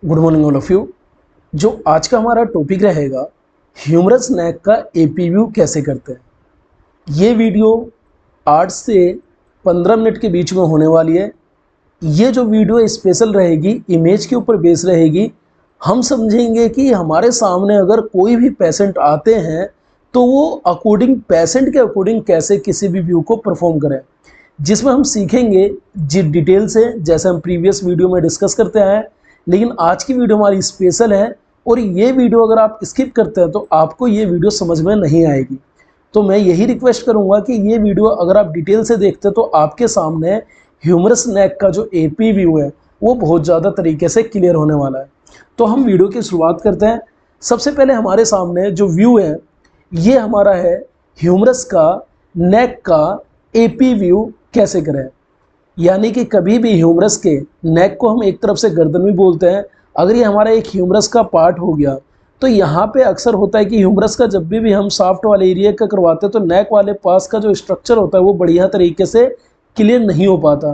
Good morning all of you. जो आज का हमारा टॉपिक रहेगा, ह्यूमरस नेक का एपी व्यू कैसे करते हैं। ये वीडियो 8 से 15 मिनट के बीच में होने वाली है। ये जो वीडियो स्पेशल रहेगी, इमेज के ऊपर बेस रहेगी। हम समझेंगे कि हमारे सामने अगर कोई भी पेशेंट आते हैं तो वो पेशेंट के अकॉर्डिंग कैसे किसी भी व्यू को परफॉर्म करें, जिसमें हम सीखेंगे जी डिटेल से, जैसे हम प्रीवियस वीडियो में डिस्कस करते आए हैं। लेकिन आज की वीडियो हमारी स्पेशल है और ये वीडियो अगर आप स्किप करते हैं तो आपको ये वीडियो समझ में नहीं आएगी। तो मैं यही रिक्वेस्ट करूंगा कि ये वीडियो अगर आप डिटेल से देखते हैं तो आपके सामने ह्यूमरस नेक का जो एपी व्यू है वो बहुत ज़्यादा तरीके से क्लियर होने वाला है। तो हम वीडियो की शुरुआत करते हैं। सबसे पहले हमारे सामने जो व्यू है ये हमारा है ह्यूमरस का नेक का एपी व्यू कैसे करें। यानी कि कभी भी ह्यूमरस के नेक को हम एक तरफ से गर्दन भी बोलते हैं। अगर ये हमारा एक ह्यूमरस का पार्ट हो गया तो यहाँ पे अक्सर होता है कि ह्यूमरस का जब भी हम सॉफ्ट वाले एरिया का करवाते हैं तो नेक वाले पास का जो स्ट्रक्चर होता है वो बढ़िया तरीके से क्लियर नहीं हो पाता।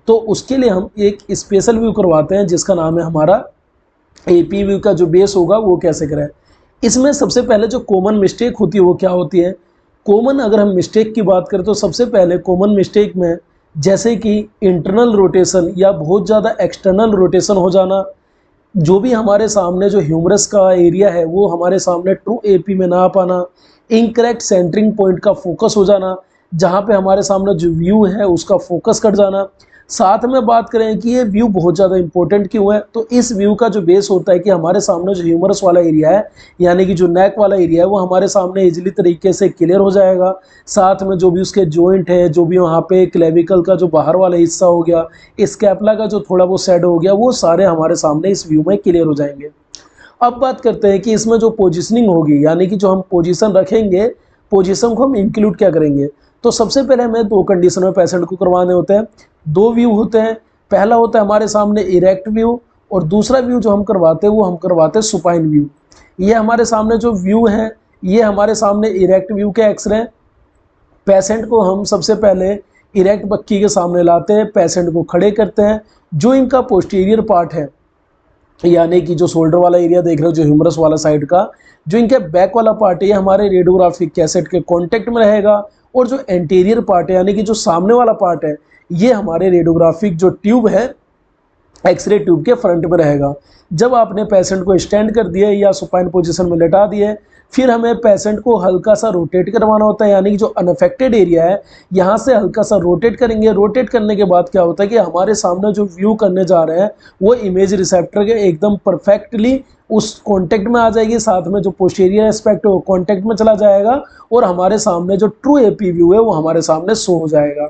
तो उसके लिए हम एक स्पेशल व्यू करवाते हैं जिसका नाम है हमारा एपी व्यू का जो बेस होगा वो कैसे करें। इसमें सबसे पहले जो कॉमन मिस्टेक होती है वो क्या होती है। कॉमन अगर हम मिस्टेक की बात करें तो सबसे पहले कॉमन मिस्टेक में जैसे कि इंटरनल रोटेशन या बहुत ज़्यादा एक्सटर्नल रोटेशन हो जाना, जो भी हमारे सामने जो ह्यूमरस का एरिया है वो हमारे सामने ट्रू एपी में ना आ पाना, इनकरेक्ट सेंटरिंग पॉइंट का फोकस हो जाना, जहाँ पे हमारे सामने जो व्यू है उसका फोकस कट जाना। साथ में बात करें कि ये व्यू बहुत ज़्यादा इंपॉर्टेंट क्यों है, तो इस व्यू का जो बेस होता है कि हमारे सामने जो ह्यूमरस वाला एरिया है यानी कि जो नेक वाला एरिया है वो हमारे सामने इजीली तरीके से क्लियर हो जाएगा। साथ में जो भी उसके जॉइंट है, जो भी वहाँ पे क्लेविकल का जो बाहर वाला हिस्सा हो गया, स्कैपुला का जो थोड़ा वो सेड हो गया, वो सारे हमारे सामने इस व्यू में क्लियर हो जाएंगे। अब बात करते हैं कि इसमें जो पोजिशनिंग होगी यानी कि जो हम पोजीशन रखेंगे, पोजीशन को हम इंक्लूड क्या करेंगे। तो सबसे पहले हमें दो कंडीशन में पेशेंट को करवाने होते हैं। दो व्यू होते हैं, पहला होता है हमारे सामने इरेक्ट व्यू और दूसरा व्यू जो हम करवाते हैं वो हम करवाते हैं सुपाइन व्यू। ये हमारे सामने जो व्यू है ये हमारे सामने इरेक्ट व्यू के एक्सरे। पेशेंट को हम सबसे पहले इरेक्ट बक्की के सामने लाते हैं, पेशेंट को खड़े करते हैं। जो इनका पोस्टीरियर पार्ट है यानी कि जो शोल्डर वाला एरिया देख रहे हो, जो ह्यूमरस वाला साइड का, जो इनके बैक वाला पार्ट है ये हमारे रेडियोग्राफिक कैसेट के कांटेक्ट में रहेगा। और जो एंटीरियर पार्ट है यानी कि जो सामने वाला पार्ट है ये हमारे रेडियोग्राफिक जो ट्यूब है एक्सरे ट्यूब के फ्रंट में रहेगा। जब आपने पेशेंट को स्टैंड कर दिया या सुपाइन पोजीशन में लेटा दिए, फिर हमें पेशेंट को हल्का सा रोटेट करवाना होता है यानी कि जो अनअफेक्टेड एरिया है यहाँ से हल्का सा रोटेट करेंगे। रोटेट करने के बाद क्या होता है कि हमारे सामने जो व्यू करने जा रहे हैं वो इमेज रिसेप्टर के एकदम परफेक्टली उस कॉन्टेक्ट में आ जाएगी। साथ में जो पोस्टीरियर एस्पेक्ट है वो कॉन्टेक्ट में चला जाएगा और हमारे सामने जो ट्रू एपी व्यू है वो हमारे सामने शो हो जाएगा।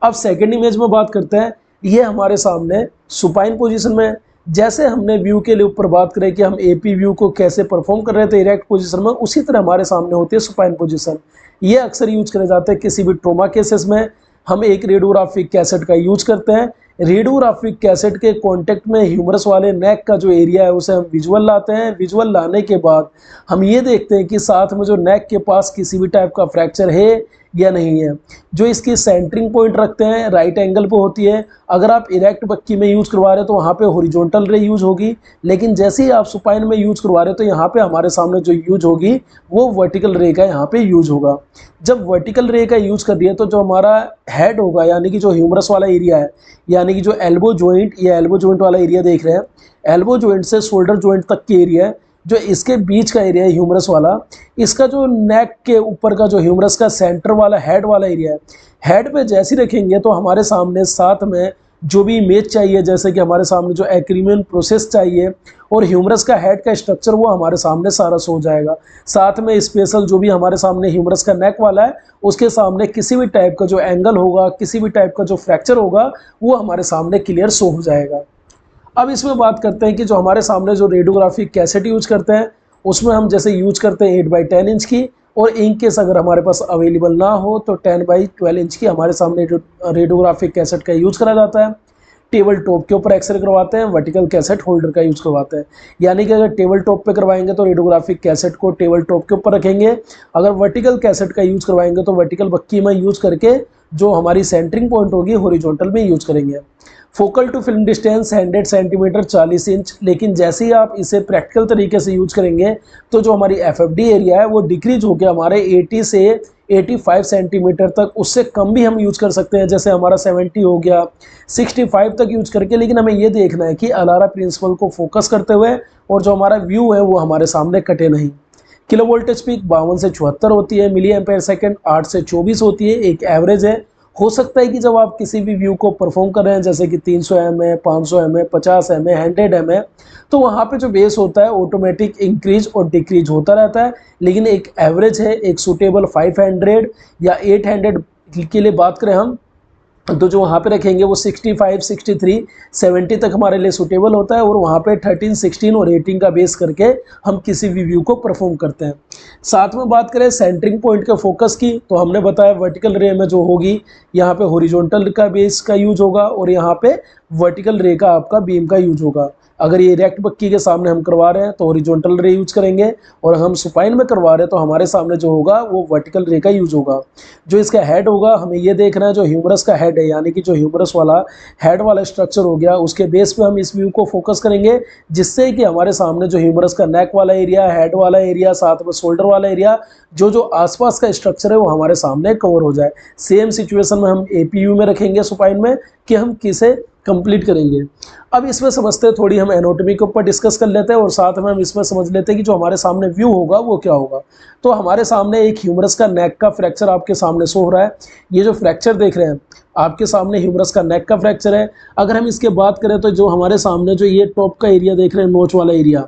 अब सेकेंड इमेज में बात करते हैं। ये हमारे सामने सुपाइन पोजीशन में, जैसे हमने व्यू के लिए ऊपर बात करें कि हम एपी व्यू को कैसे परफॉर्म कर रहे थे इरेक्ट पोजीशन में, उसी तरह हमारे सामने होती है सुपाइन पोजीशन। ये अक्सर यूज करे जाते हैं किसी भी ट्रोमा केसेस में। हम एक रेडियोग्राफिक कैसेट का यूज करते हैं। रेडियोग्राफिक कैसेट के कांटेक्ट में ह्यूमरस वाले नेक का जो एरिया है उसे हम विजुअल लाते हैं। विजुअल लाने के बाद हम ये देखते हैं कि साथ में जो नेक के पास किसी भी टाइप का फ्रैक्चर है या नहीं है। जो इसकी सेंटरिंग पॉइंट रखते हैं राइट एंगल पे होती है। अगर आप इरेक्ट बक्की में यूज करवा रहे हो तो वहाँ पे हॉरिजॉन्टल रे यूज होगी, लेकिन जैसे ही आप सुपाइन में यूज करवा रहे हो तो यहाँ पे हमारे सामने जो यूज होगी वो वर्टिकल रे का यहाँ पे यूज होगा। जब वर्टिकल रे का यूज कर दिया तो जो हमारा हेड होगा यानी कि जो ह्यूमरस वाला एरिया है यानी कि जो एल्बो जॉइंट या एल्बो जॉइंट वाला एरिया देख रहे हैं, एल्बो जॉइंट से शोल्डर जॉइंट तक के एरिया है, जो इसके बीच का एरिया है ह्यूमरस वाला, इसका जो नेक के ऊपर का जो ह्यूमरस का सेंटर वाला हेड वाला एरिया है, हेड पे जैसे रखेंगे तो हमारे सामने साथ में जो भी इमेज चाहिए, जैसे कि हमारे सामने जो एक्रीमियन प्रोसेस चाहिए और ह्यूमरस का हेड का स्ट्रक्चर वो हमारे सामने सारा शो हो जाएगा। साथ में स्पेशल जो भी हमारे सामने ह्यूमरस का नेक वाला है उसके सामने किसी भी टाइप का जो एंगल होगा, किसी भी टाइप का जो फ्रैक्चर होगा वो हमारे सामने क्लियर शो हो जाएगा। अब इसमें बात करते हैं कि जो हमारे सामने जो रेडियोग्राफिक कैसेट यूज करते हैं उसमें हम जैसे यूज करते हैं 8x10 इंच की, और इन केस अगर हमारे पास अवेलेबल ना हो तो 10x12 इंच की हमारे सामने रेडियोग्राफिक कैसेट का यूज करा जाता है। टेबल टॉप के ऊपर एक्सरे करवाते हैं, वर्टिकल कैसेट होल्डर का यूज करवाते हैं। यानी कि अगर टेबल टॉप पे करवाएंगे तो रेडियोग्राफिक कैसेट को टेबल टॉप के ऊपर रखेंगे, अगर वर्टिकल कैसेट का यूज करवाएंगे तो वर्टिकल बक्की में यूज करके जो हमारी सेंटरिंग पॉइंट होगी हॉरिजॉन्टल में यूज करेंगे। Focal to film distance 100 centimetre 40 inch, लेकिन जैसे ही आप इसे प्रैक्टिकल तरीके से यूज करेंगे तो जो हमारी FFD एरिया है वो डिक्रीज होकर हमारे 80 से 85 सेंटीमीटर तक, उससे कम भी हम यूज कर सकते हैं, जैसे हमारा 70 हो गया, 65 तक यूज करके। लेकिन हमें ये देखना है कि अलारा प्रिंसिपल को फोकस करते हुए और जो हमारा व्यू है वो हमारे सामने कटे नहीं। किलो वोल्टेज पीक 52 से 74 होती है, मिली एम्पेयर सेकेंड 8 से 24 होती है, एक एवरेज है। हो सकता है कि जब आप किसी भी व्यू को परफॉर्म कर रहे हैं, जैसे कि 300 mA, 500 mA, 50 mA, 100 mA, तो वहाँ पे जो बेस होता है ऑटोमेटिक इंक्रीज और डिक्रीज होता रहता है। लेकिन एक एवरेज है, एक सूटेबल 500 या 800 के लिए बात करें हम, तो जो वहाँ पे रखेंगे वो 65, 63, 70 तक हमारे लिए सूटेबल होता है, और वहाँ पे 13, 16 और 18 का बेस करके हम किसी भी व्यू को परफॉर्म करते हैं। साथ में बात करें सेंटरिंग पॉइंट के फोकस की, तो हमने बताया वर्टिकल रे में जो होगी यहाँ पे हॉरिजॉन्टल का बेस का यूज होगा और यहाँ पे वर्टिकल रे का आपका बीम का यूज होगा। अगर ये इरेक्ट बक्की के सामने हम करवा रहे हैं तो हॉरिजॉन्टल रे यूज करेंगे, और हम सुपाइन में करवा रहे हैं तो हमारे सामने जो होगा वो वर्टिकल रे का यूज होगा। जो इसका हेड होगा हमें ये देखना है, जो ह्यूमरस का हेड है, यानी कि जो ह्यूमरस वाला हेड वाला स्ट्रक्चर हो गया, उसके बेस पे हम इस व्यू को फोकस करेंगे, जिससे कि हमारे सामने जो ह्यूमरस का नेक वाला एरिया, हेड वाला एरिया, साथ में शोल्डर वाला एरिया, जो आसपास का स्ट्रक्चर है वो हमारे सामने कवर हो जाए। सेम सिचुएशन में हम APU में रखेंगे सुपाइन में कि हम किसे कंप्लीट करेंगे। अब इसमें समझते हैं, थोड़ी हम एनाटॉमी के ऊपर डिस्कस कर लेते हैं और साथ में हम इसमें समझ लेते हैं कि जो हमारे सामने व्यू होगा वो क्या होगा। तो हमारे सामने एक ह्यूमरस का नेक का फ्रैक्चर आपके सामने शो हो रहा है। ये जो फ्रैक्चर देख रहे हैं आपके सामने ह्यूमरस का नेक का फ्रैक्चर है। अगर हम इसके बात करें तो जो हमारे सामने जो ये टॉप का एरिया देख रहे हैं, नोच वाला एरिया,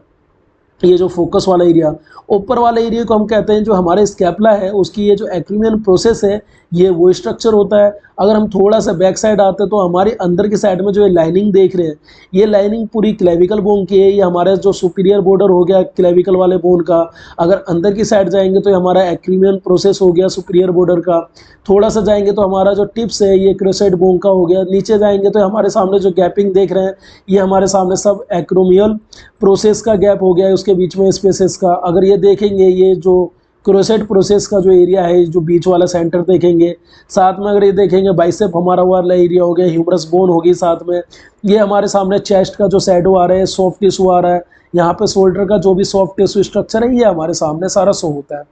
ये जो फोकस वाला एरिया, ऊपर वाले एरिया को हम कहते हैं जो हमारे स्कैपुला है उसकी ये जो एक्रीमियन प्रोसेस है, ये वो स्ट्रक्चर होता है। अगर हम थोड़ा सा बैक साइड आते हैं तो हमारे अंदर की साइड में जो ये लाइनिंग देख रहे हैं, ये लाइनिंग पूरी क्लेविकल बोन की है। ये हमारा जो सुपीरियर बॉर्डर हो गया क्लेविकल वाले बोन का। अगर अंदर की साइड जाएंगे तो हमारा एक्रीमियन प्रोसेस हो गया सुपीरियर बॉर्डर का। थोड़ा सा जाएंगे तो हमारा जो टिप्स है ये क्रोसेड बोन का हो गया। नीचे जाएंगे तो हमारे सामने जो गैपिंग देख रहे हैं ये हमारे सामने सब एक्रोमियल प्रोसेस का गैप हो गया है, उसके बीच में स्पेसेस का। अगर ये देखेंगे ये जो क्रोसेट प्रोसेस का जो एरिया है, जो बीच वाला सेंटर देखेंगे, साथ में अगर ये देखेंगे बाइसेप हमारा वाला एरिया हो गया, ह्यूमरस बोन होगी साथ में। ये हमारे सामने चेस्ट का जो शैडो आ रहा है, सॉफ्ट टिश्यू आ रहा है, यहाँ पे शोल्डर का जो भी सॉफ्ट टिश्यू स्ट्रक्चर है ये हमारे सामने सारा शो होता है।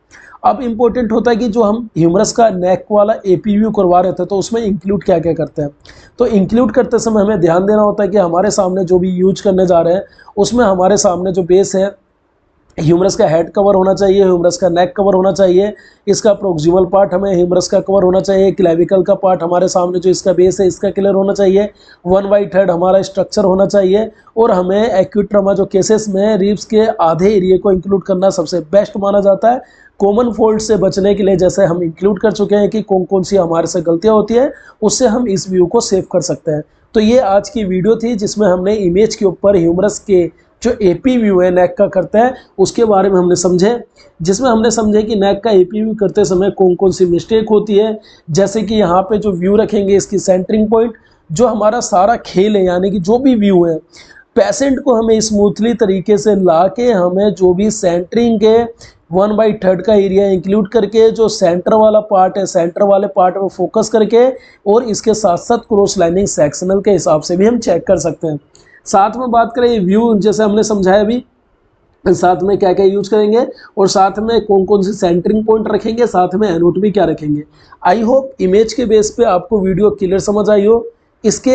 अब इम्पोर्टेंट होता है कि जो हम ह्यूमरस का नेक वाला APU करवा रहे थे तो उसमें इंक्लूड क्या क्या करते हैं। तो इंक्लूड करते समय हमें ध्यान देना होता है कि हमारे सामने जो भी यूज करने जा रहे हैं उसमें हमारे सामने जो बेस है, ह्यूमरस का हेड कवर होना चाहिए, ह्यूमरस का नेक कवर होना चाहिए, इसका प्रोक्सिमल पार्ट हमें ह्यूमरस का कवर होना चाहिए, क्लेविकल का पार्ट हमारे सामने जो इसका बेस है इसका क्लियर होना चाहिए, 1/3 हमारा स्ट्रक्चर होना चाहिए, और हमें एक्यूट ट्रॉमा जो केसेस में रिब्स के आधे एरिया को इंक्लूड करना सबसे बेस्ट माना जाता है। कॉमन फॉल्ट से बचने के लिए जैसे हम इंक्लूड कर चुके हैं कि कौन कौन सी हमारे से गलतियाँ होती है, उससे हम इस व्यू को सेव कर सकते हैं। तो ये आज की वीडियो थी जिसमें हमने इमेज के ऊपर ह्यूमरस के जो APU है नेक का करता है उसके बारे में हमने समझे, जिसमें हमने समझे कि नेक का APU करते समय कौन कौन सी मिस्टेक होती है। जैसे कि यहाँ पे जो व्यू रखेंगे इसकी सेंटरिंग पॉइंट, जो हमारा सारा खेल है, यानी कि जो भी व्यू है पेशेंट को हमें स्मूथली तरीके से ला के हमें जो भी सेंटरिंग के 1/3 का एरिया इंक्लूड करके जो सेंटर वाला पार्ट है, सेंटर वाले पार्ट में फोकस करके, और इसके साथ साथ क्रॉस लाइनिंग सेक्शनल के हिसाब से भी हम चेक कर सकते हैं। साथ में बात करें ये व्यू जैसे हमने समझाया अभी, साथ में क्या क्या यूज करेंगे और साथ में कौन कौन से सेंटरिंग पॉइंट रखेंगे, साथ में एनाटॉमी क्या रखेंगे। आई होप इमेज के बेस पे आपको वीडियो क्लियर समझ आई हो। इसके